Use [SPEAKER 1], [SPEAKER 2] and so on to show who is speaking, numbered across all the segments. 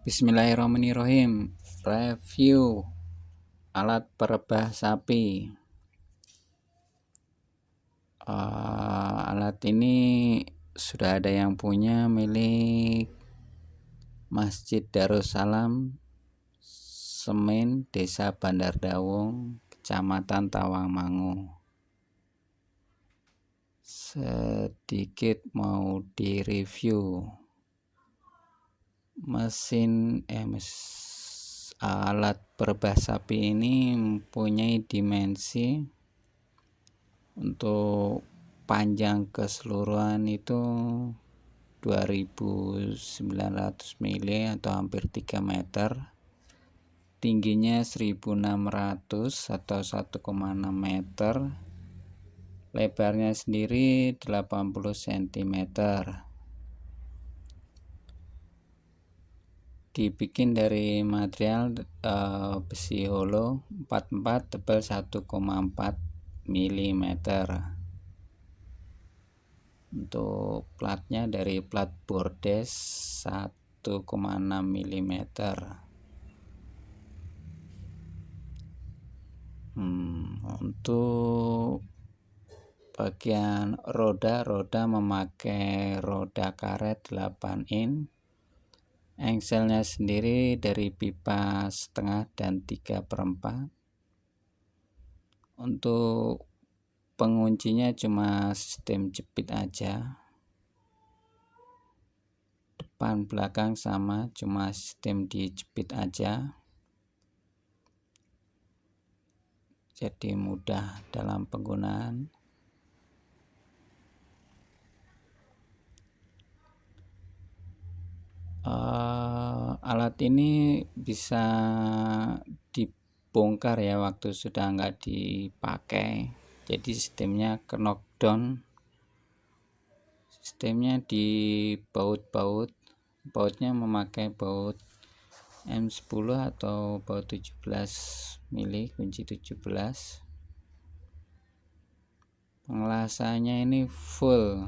[SPEAKER 1] Bismillahirrahmanirrahim. Review alat perebah sapi. Alat ini sudah ada yang punya, milik Masjid Darussalam Semen, Desa Bandar Dawung, Kecamatan Tawangmangu. Sedikit mau direview. Alat perebah sapi ini mempunyai dimensi untuk panjang keseluruhan itu 2900 mili atau hampir 3 meter, tingginya 1600 atau 1,6 meter, lebarnya sendiri 80 cm. Dibikin dari material besi holo 44 tebal 1,4 mm. Untuk platnya dari plat bordes 1,6 mm. Untuk bagian roda memakai roda karet 8 in. Engselnya sendiri dari pipa setengah dan 3/4. Untuk penguncinya cuma sistem jepit aja. Depan belakang sama, cuma sistem dijepit aja. Jadi mudah dalam penggunaan. Alat ini bisa dibongkar ya waktu sudah nggak dipakai. Jadi sistemnya ke knockdown. Sistemnya di baut bautnya memakai baut M10 atau baut 17 mili, kunci 17. Pengelasannya ini full,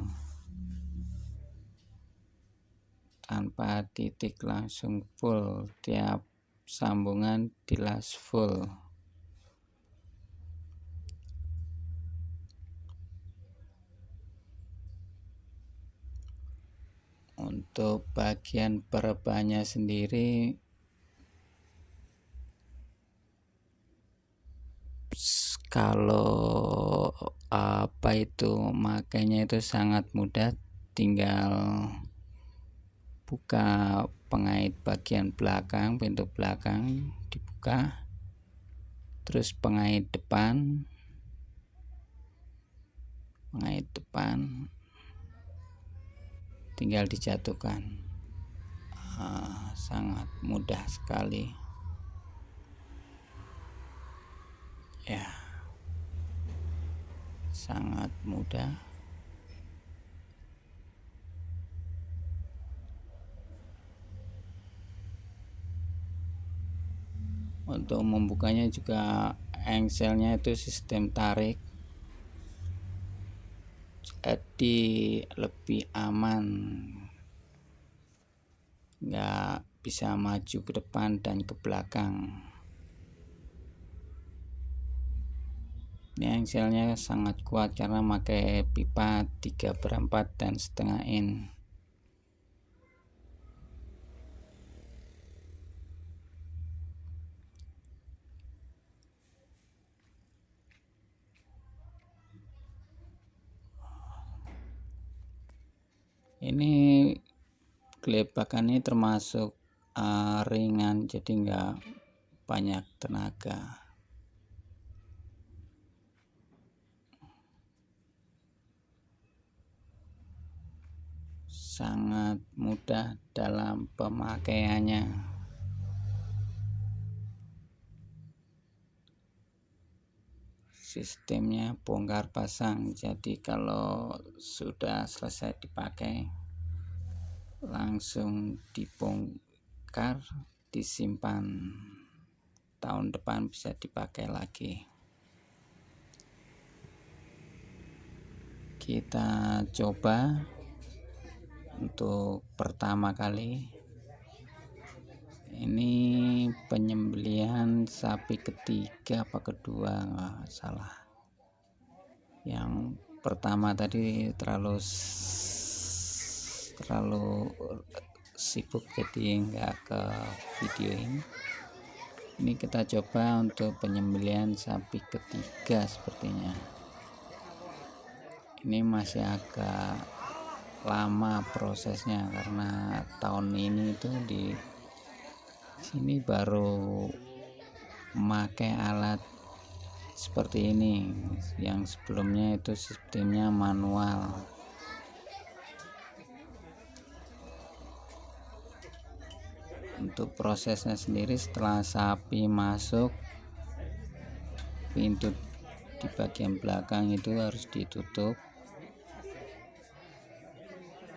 [SPEAKER 1] tanpa titik, langsung full, tiap sambungan dilas full. Untuk bagian perebahnya sendiri kalau makainya itu sangat mudah, tinggal buka pengait bagian belakang, pintu belakang dibuka, terus pengait depan tinggal dijatuhkan. Sangat mudah sekali ya, sangat mudah. Untuk membukanya juga engselnya itu sistem tarik, jadi lebih aman, nggak bisa maju ke depan dan ke belakang. Ini engselnya sangat kuat karena pakai pipa 3/4 dan setengah in. Ini gelebakannya termasuk ringan, jadi nggak banyak tenaga. Sangat mudah dalam pemakaiannya. Sistemnya bongkar pasang, jadi kalau sudah selesai dipakai langsung dibongkar, disimpan, tahun depan bisa dipakai lagi. Kita coba untuk pertama kali. Ini penyembelihan sapi ketiga apa kedua, nggak salah. Yang pertama tadi terlalu sibuk jadi nggak ke videoin. Ini kita coba untuk penyembelihan sapi ketiga sepertinya. Ini masih agak lama prosesnya karena tahun ini itu di sini baru memakai alat seperti ini. Yang sebelumnya itu sistemnya manual. Untuk prosesnya sendiri, setelah sapi masuk, pintu di bagian belakang itu harus ditutup.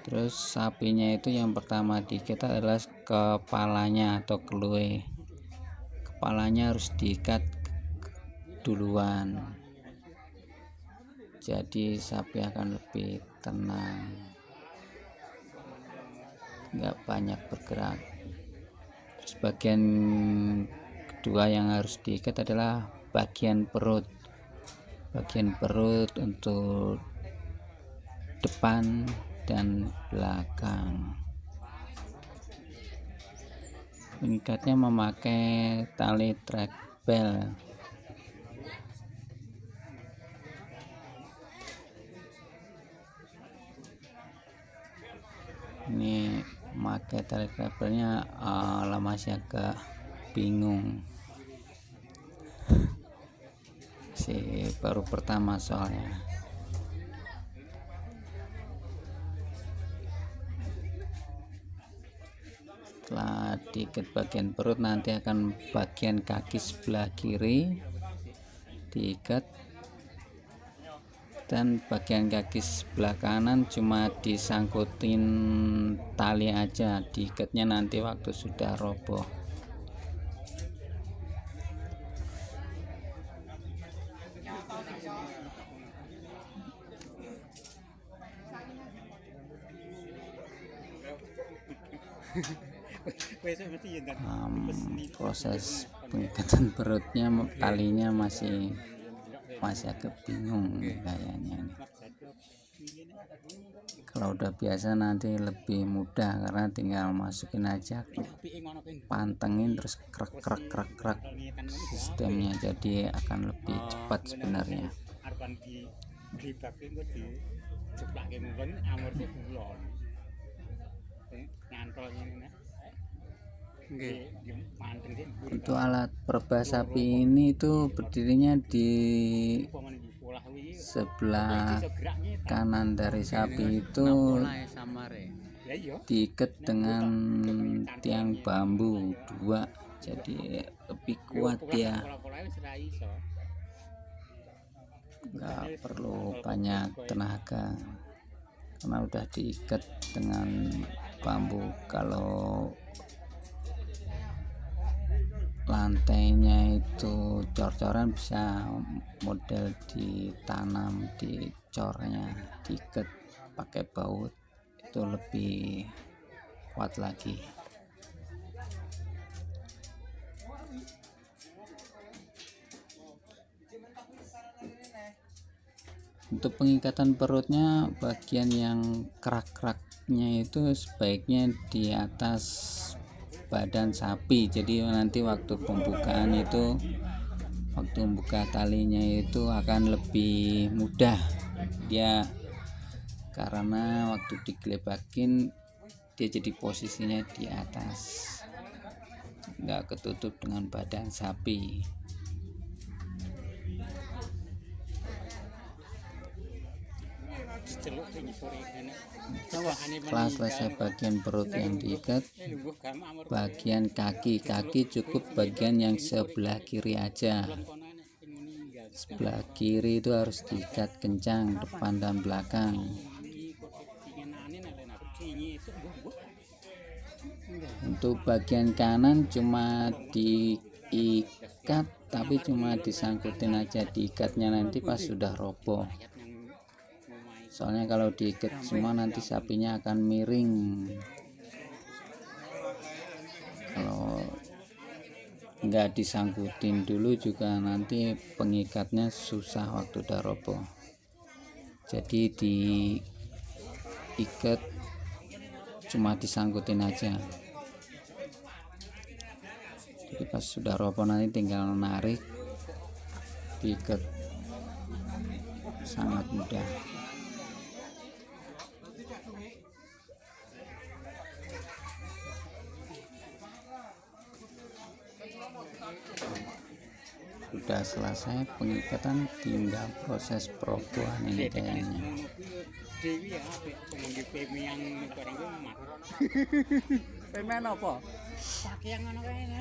[SPEAKER 1] Terus sapinya itu yang pertama diikat adalah kepalanya atau kelue. Kepalanya harus diikat duluan, jadi sapi akan lebih tenang, nggak banyak bergerak. Terus bagian kedua yang harus diikat adalah bagian perut untuk depan dan belakang. Mengikatnya memakai tali track bell. Ini memakai tali track bellnya masih agak bingung, si baru pertama soalnya. Setelah diikat bagian perut, nanti akan bagian kaki sebelah kiri diikat, dan bagian kaki sebelah kanan cuma disangkutin tali aja, diikatnya nanti waktu sudah roboh. Proses pengikatan perutnya, talinya masih agak bingung kayaknya. Kalau udah biasa nanti lebih mudah karena tinggal masukin aja, pantengin, terus krek sistemnya, jadi akan lebih cepat sebenarnya. Untuk alat perebah sapi ini itu berdirinya di sebelah kanan dari sapi itu diikat dengan tiang bambu 2, jadi lebih kuat ya, nggak perlu banyak tenaga karena udah diikat dengan bambu. Kalau lantainya itu cor-coran, bisa model ditanam di cornya, diikat pakai baut, itu lebih kuat lagi. Untuk pengikatan perutnya, bagian yang kerak-keraknya itu sebaiknya di atas badan sapi, jadi nanti waktu pembukaan itu, waktu membuka talinya itu akan lebih mudah dia, karena waktu digelebakin dia jadi posisinya di atas, nggak ketutup dengan badan sapi. Setelah selesai bagian perut yang diikat, bagian kaki cukup bagian yang sebelah kiri aja. Sebelah kiri itu harus diikat kencang, depan dan belakang. Untuk bagian kanan cuma diikat, tapi cuma disangkutin aja, diikatnya nanti pas sudah roboh. Soalnya kalau diikat semua nanti sapinya akan miring. Kalau nggak disangkutin dulu juga nanti pengikatnya susah waktu udah roboh. Jadi diikat, cuma disangkutin aja. Jadi pas sudah roboh nanti tinggal narik, diikat, sangat mudah. Sudah selesai pengikatan, tinggal proses perobohan ini kayaknya.
[SPEAKER 2] Pemen apa?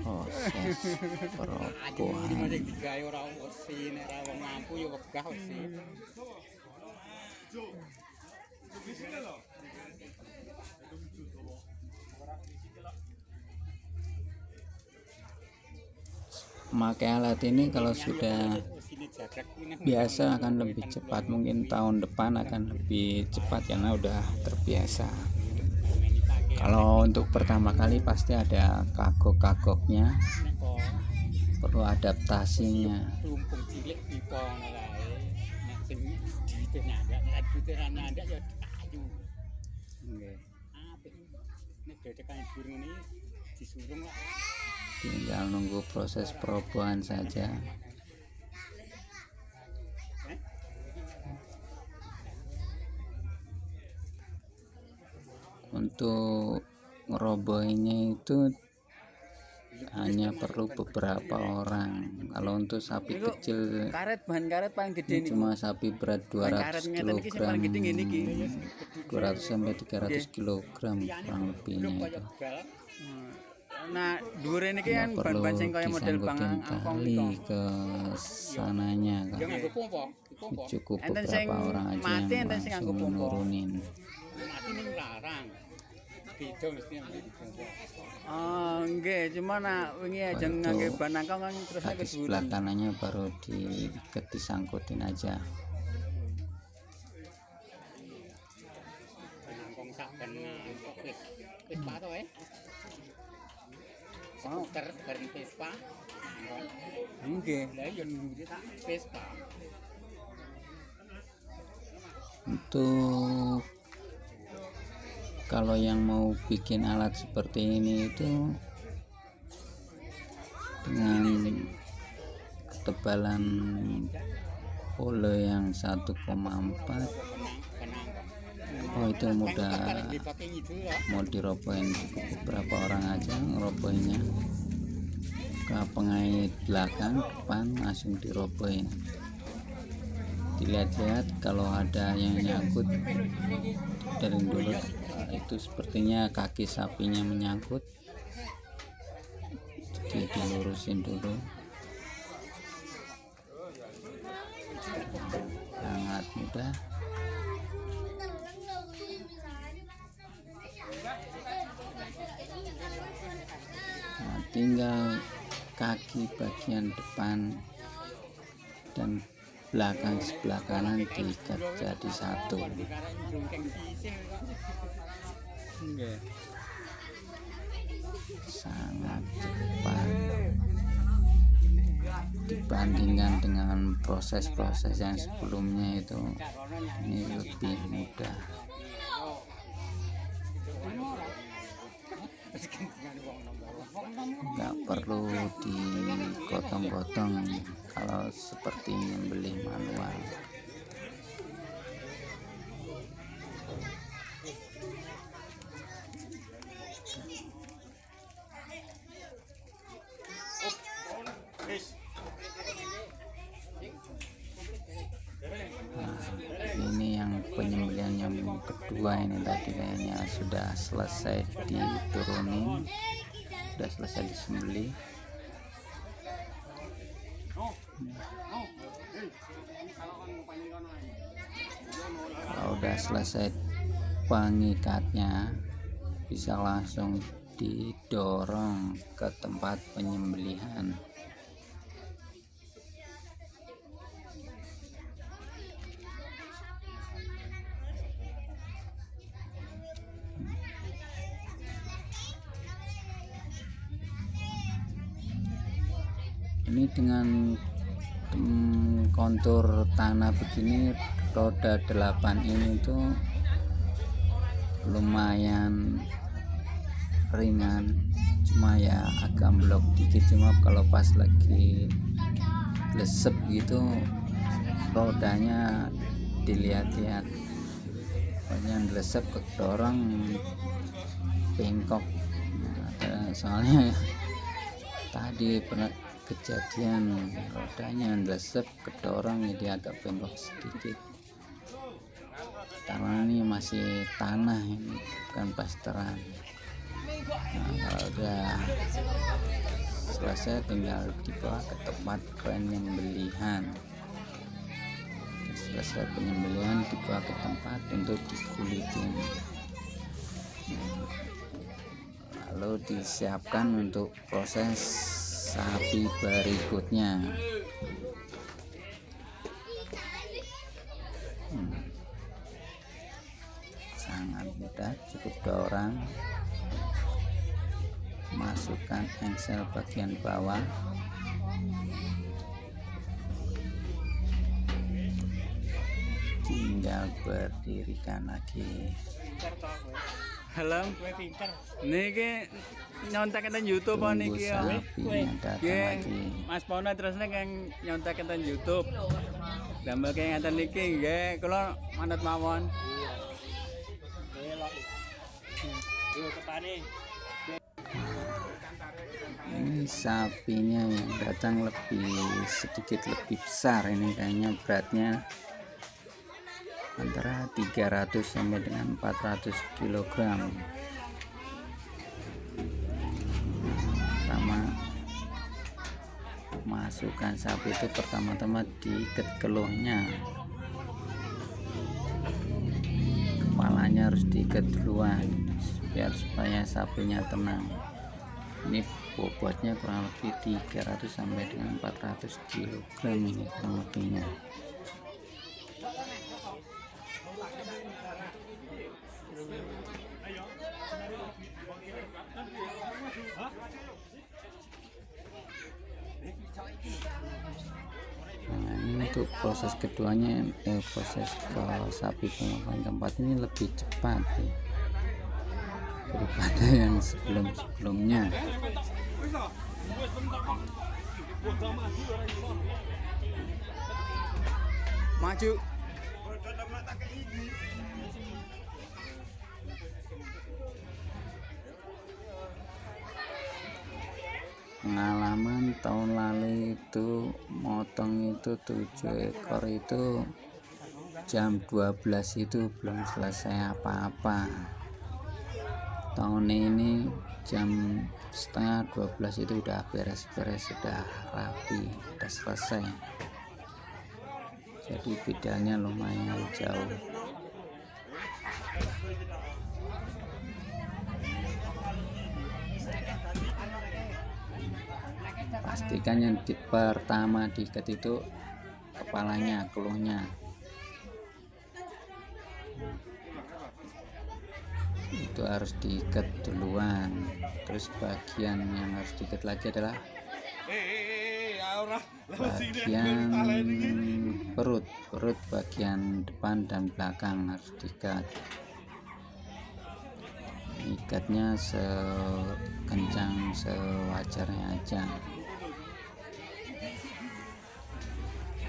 [SPEAKER 1] Proses perobohan. Memakai alat ini kalau sudah biasa akan lebih cepat, mungkin tahun depan akan lebih cepat karena udah terbiasa. Kalau untuk pertama kali pasti ada kagok-kagoknya, perlu adaptasinya. Tinggal nunggu proses perobohan saja. Untuk ngerobohinnya itu hanya perlu beberapa orang. Kalau untuk sapi kecil,
[SPEAKER 2] Karet, bahan karet paling gede nih.
[SPEAKER 1] cuma sapi berat 200 kg, 200 sampai 300 kg kurang lebihnya itu.
[SPEAKER 2] Nah, dhuwur ini kan
[SPEAKER 1] Perlu
[SPEAKER 2] ban sing kaya model bang
[SPEAKER 1] disangkutin
[SPEAKER 2] angkong
[SPEAKER 1] tali
[SPEAKER 2] itu.
[SPEAKER 1] ke sananya kan. Cukup
[SPEAKER 2] Enten sing
[SPEAKER 1] beberapa orang aja
[SPEAKER 2] mati,
[SPEAKER 1] yang
[SPEAKER 2] enten sing
[SPEAKER 1] langsung
[SPEAKER 2] nganggo pompa.
[SPEAKER 1] nurunin.
[SPEAKER 2] Oh, nggih, cuma nak wingi aja
[SPEAKER 1] Itu
[SPEAKER 2] ngangge ban angkong kan terus
[SPEAKER 1] kaki sebelah kanannya baru diikat, disangkutin aja.
[SPEAKER 2] Nggih.
[SPEAKER 1] Untuk kalau yang mau bikin alat seperti ini itu dengan ketebalan pole yang 1,4, oh itu mudah, mau dirobohin cukup beberapa orang aja ngerobohinnya. Ke pengait belakang, depan langsung dirobohin. Dilihat-lihat kalau ada yang nyangkut dari dulu, itu sepertinya kaki sapinya menyangkut, jadi dilurusin dulu. Sangat mudah. Nah, tinggal kaki bagian depan dan belakang sebelah kanan diikat jadi satu. Sangat cepat dibandingkan dengan proses-proses yang sebelumnya itu, ini lebih mudah. Nggak perlu digotong-gotong kalau seperti nyembelih manual. Nah, ini yang penyembelihan yang kedua ini tadi kayaknya sudah selesai diturunin, sudah selesai disembelih. Kalau udah selesai pengikatnya, bisa langsung didorong ke tempat penyembelihan. Ini dengan kontur tanah begini, roda 8 ini tuh lumayan ringan, cuma ya agak blok dikit. Cuma kalau pas lagi lesep gitu rodanya dilihat-lihat, pokoknya lesep kedorong bengkok. Soalnya tadi pernah kejadian rodanya lesep kedorong jadi agak bengkok sedikit, karena ini masih tanah, ini bukan plasteran. Nah, kalau udah selesai tinggal dibawa ke tempat penyembelihan. Selesai penyembelihan dibawa ke tempat untuk dikulitin, lalu disiapkan untuk proses sapi berikutnya. Sangat mudah, cukup 2 orang. Masukkan engsel bagian bawah, tinggal berdirikan lagi.
[SPEAKER 2] Helm. Niki nyontek enten YouTube apa
[SPEAKER 1] Tunggu
[SPEAKER 2] niki ya?
[SPEAKER 1] sapinya datang
[SPEAKER 2] Nggih,
[SPEAKER 1] lagi.
[SPEAKER 2] Mas Pono terusnya kan nyontek enten YouTube. Damel kayak ngeten niki nggih, kula manut mawon.
[SPEAKER 1] Ini sapinya yang datang sedikit lebih besar, ini kayaknya beratnya antara 300 sampai dengan 400 kg. Pertama masukkan sapi itu pertama-tama diikat keluhnya, kepalanya harus diikat duluan biar supaya sapinya tenang. Ini bobotnya kurang lebih 300 sampai dengan 400 kg ini kurang lebihnya. Nah, ini untuk proses keduanya, proses ke sapi pengolahan keempat ini lebih cepat ya, daripada yang sebelum-sebelumnya.
[SPEAKER 2] Maju.
[SPEAKER 1] Pengalaman tahun lalu itu motong itu 7 ekor itu jam 12 itu belum selesai apa-apa. Tahun ini jam setengah 12 itu udah beres-beres, sudah rapi, udah selesai. Jadi bedanya lumayan jauh. Pastikan yang pertama diikat itu kepalanya, keluhnya. Itu harus diikat duluan. Terus bagian yang harus diikat lagi adalah bagian perut bagian depan dan belakang harus diikat. Ikatnya sekencang sewajarnya aja.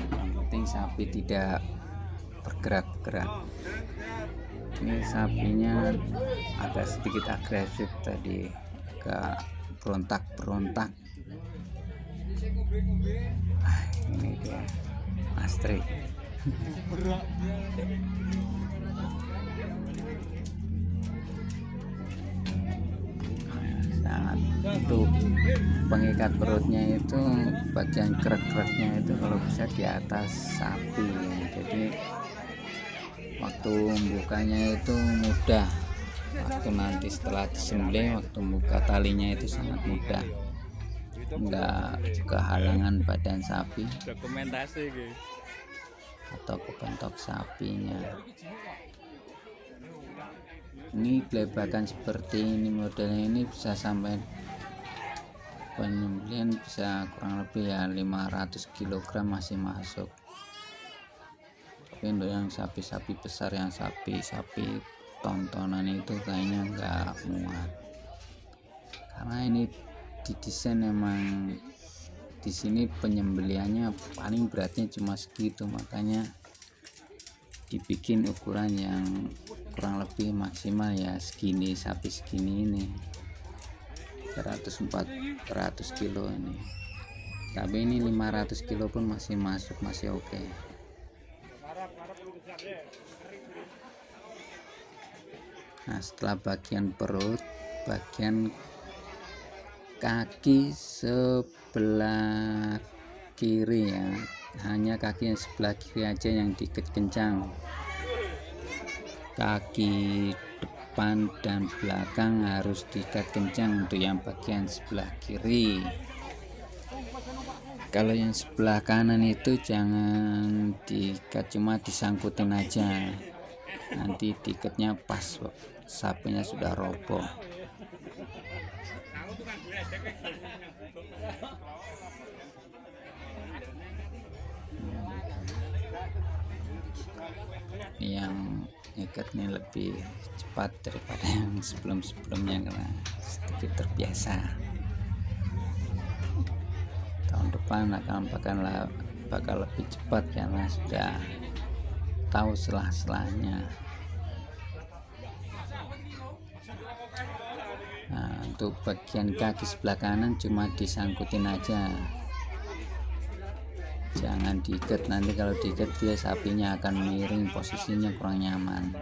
[SPEAKER 1] Yang penting sapi tidak bergerak-gerak. Ini sapinya agak sedikit agresif tadi, agak berontak-berontak. Ini dia Astri. Sangat untuk pengikat perutnya itu bagian krek-kreknya itu kalau bisa di atas sapi, jadi waktu membukanya itu mudah. Waktu nanti setelah disembelih, waktu buka talinya itu sangat mudah, enggak kehalangan badan sapi
[SPEAKER 2] Dokumentasi gitu.
[SPEAKER 1] atau kebentok sapinya. Ini gelebakan seperti ini, modelnya ini bisa sampai penyembelihan bisa kurang lebih ya 500 kg masih masuk. Tapi untuk yang sapi-sapi besar, yang sapi-sapi tontonan itu kayaknya nggak muat, karena ini didesain emang di sini penyembelihannya paling beratnya cuma segitu, makanya dibikin ukuran yang kurang lebih maksimal ya segini, sapi segini ini 400 kilo ini, tapi ini 500 kilo pun masih masuk, masih oke. Nah, setelah bagian perut, bagian kaki sebelah kiri ya, hanya kaki yang sebelah kiri aja yang diikat kencang. Kaki depan dan belakang harus diikat kencang untuk yang bagian sebelah kiri. Kalau yang sebelah kanan itu jangan diikat, cuma disangkutin aja, nanti diikatnya pas sapinya sudah roboh. Yang ikat ini lebih cepat daripada yang sebelumnya karena sedikit terbiasa. Tahun depan bakal lebih cepat karena sudah tahu selah-selahnya. Nah, untuk bagian kaki sebelah kanan cuma disangkutin aja, jangan diikat, nanti kalau diikat dia sapinya akan miring, posisinya kurang nyaman.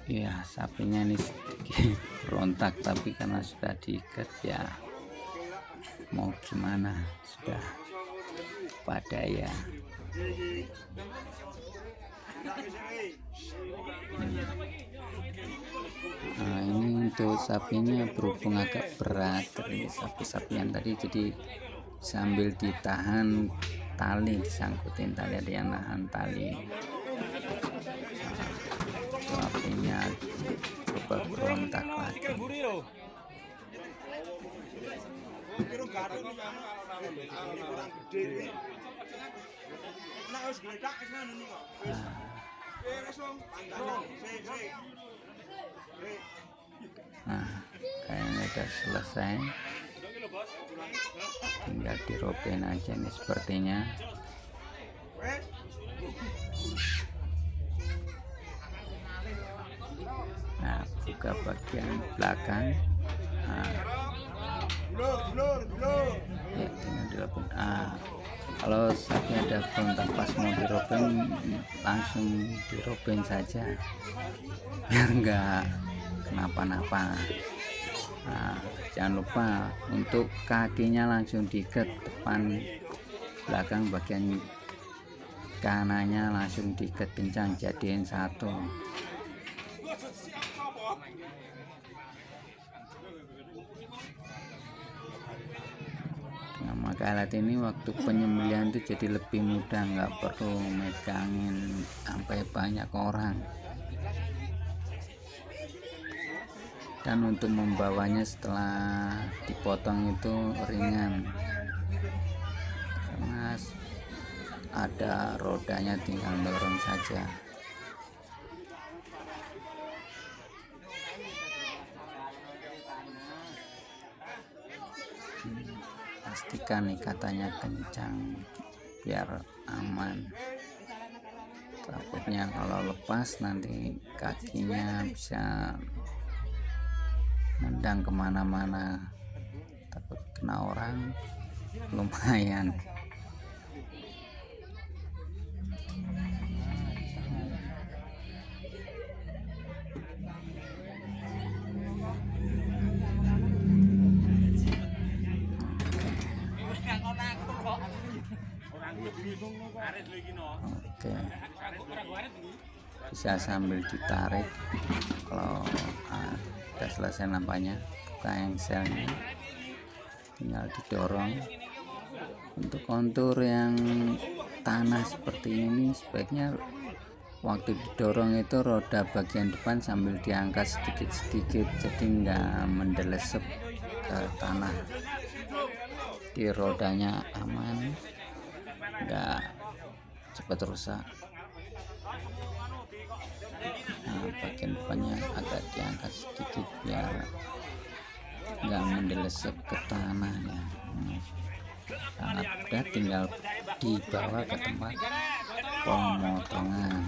[SPEAKER 1] Ya, sapinya ini sedikit berontak, tapi karena sudah diikat ya mau gimana, sudah pada ya. Nah, ini untuk sapinya berhubung agak berat dari sapi-sapi yang tadi, jadi sambil ditahan tali, disangkutin tali, ada yang nahan tali. Nah, sapinya coba berontak lagi. Nah, kayaknya udah selesai, tinggal dirobein aja nih sepertinya. Nah, buka bagian belakang. Nah, ya tinggal dirobein. Kalau sapi ada berontak pas mau dirobein, langsung dirobein saja biar enggak kenapa-napa. Nah, jangan lupa untuk kakinya langsung diikat, depan belakang bagian kanannya langsung diikat kencang, jadiin satu. Nah, maka alat ini waktu penyembelihan itu jadi lebih mudah, nggak perlu megangin sampai banyak orang. Dan untuk membawanya setelah dipotong itu ringan, karena ada rodanya, tinggal dorong saja. Pastikan ikatannya kencang biar aman, takutnya kalau lepas nanti kakinya bisa nendang kemana-mana, takut kena orang, lumayan. Oke, bisa sambil ditarik. Kalau udah selesai nampaknya, buka engselnya, tinggal didorong. Untuk kontur yang tanah seperti ini sebaiknya waktu didorong itu roda bagian depan sambil diangkat sedikit-sedikit, jadi nggak mendelesep ke tanah. Di rodanya aman, nggak cepat rusak. Nah, bagian depannya agak diangkat sedikit biar nggak mendelesep ke tanah ya. Sangat mudah, tinggal dibawa ke tempat pemotongan.